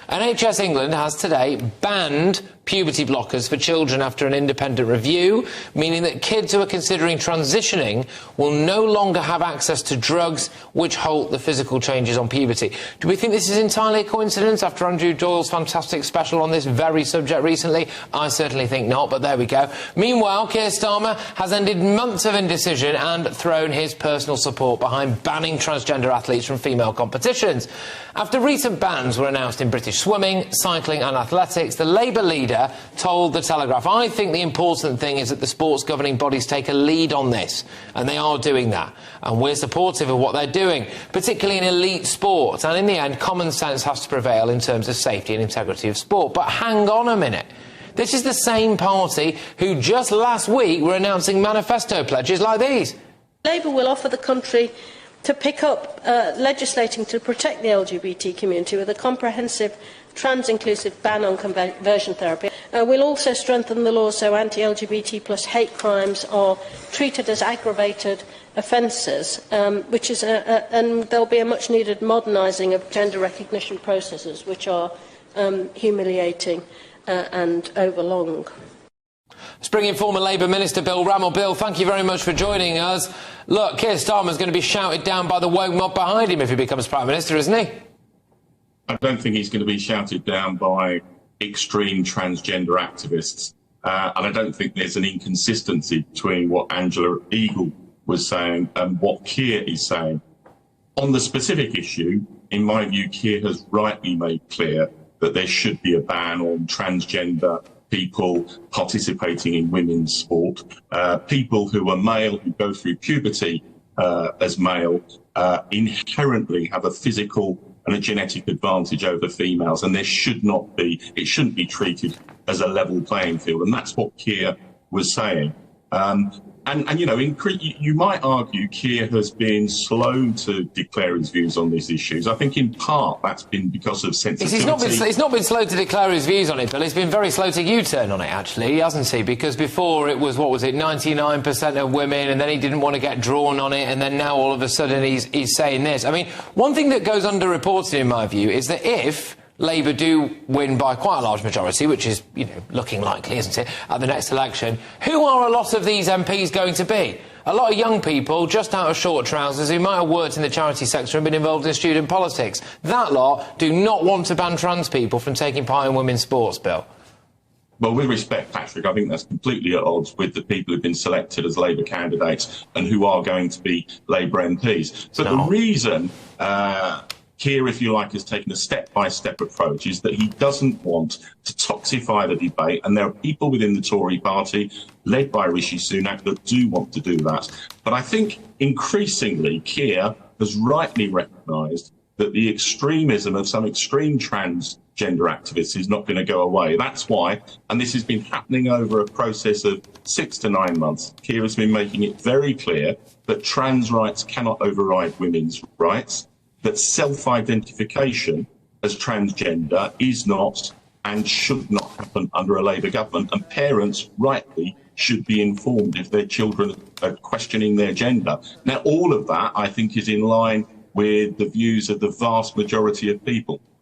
NHS England has today banned puberty blockers for children after an independent review, meaning that kids who are considering transitioning will no longer have access to drugs which halt the physical changes on puberty. Do we think this is entirely a coincidence after Andrew Doyle's fantastic special on this very subject recently? I certainly think not, but there we go. Meanwhile, Keir Starmer has ended months of indecision and thrown his personal support behind banning transgender athletes from female competitions. After recent bans were announced in British swimming, cycling and athletics, the Labour leader told The Telegraph, "I think the important thing is that the sports governing bodies take a lead on this," and they are doing that, and we're supportive of what they're doing, particularly in elite sport, and in the end common sense has to prevail in terms of safety and integrity of sport. But hang on a minute. This is the same party who just last week were announcing manifesto pledges like these. Labour will offer the country to pick up legislating to protect the LGBT community with a comprehensive trans-inclusive ban on conversion therapy. We'll also strengthen the law so anti-LGBT plus hate crimes are treated as aggravated offences, and there'll be a much-needed modernising of gender recognition processes, which are humiliating and overlong. Let's bring in former Labour Minister Bill Rammell. Bill, thank you very much for joining us. Look, Keir Starmer's going to be shouted down by the woke mob behind him if he becomes Prime Minister, isn't he? I don't think he's going to be shouted down by extreme transgender activists. And I don't think there's an inconsistency between what Angela Eagle was saying and what Keir is saying. On the specific issue, in my view, Keir has rightly made clear that there should be a ban on transgender people participating in women's sport. People who are male, who go through puberty as male, inherently have a physical and a genetic advantage over females, and it shouldn't be treated as a level playing field, and that's what Keir was saying. And you know, you might argue Keir has been slow to declare his views on these issues. I think in part that's been because of sensitivity. He's not been slow to declare his views on it, Bill. He's been very slow to U-turn on it, actually, hasn't he? Because before it was, 99% of women, and then he didn't want to get drawn on it, and then now all of a sudden he's saying this. I mean, one thing that goes underreported in my view is that if Labour do win by quite a large majority, which is, looking likely, isn't it, at the next election, who are a lot of these MPs going to be? A lot of young people, just out of short trousers, who might have worked in the charity sector and been involved in student politics. That lot do not want to ban trans people from taking part in women's sports, Bill. Well, with respect, Patrick, I think that's completely at odds with the people who've been selected as Labour candidates and who are going to be Labour MPs. So the reason Keir, if you like, has taken a step-by-step approach is that he doesn't want to toxify the debate, and there are people within the Tory party, led by Rishi Sunak, that do want to do that. But I think increasingly Keir has rightly recognised that the extremism of some extreme transgender activists is not going to go away. That's why, and this has been happening over a process of 6 to 9 months, Keir has been making it very clear that trans rights cannot override women's rights, that self-identification as transgender is not and should not happen under a Labour government, and parents rightly should be informed if their children are questioning their gender. Now, all of that, I think, is in line with the views of the vast majority of people.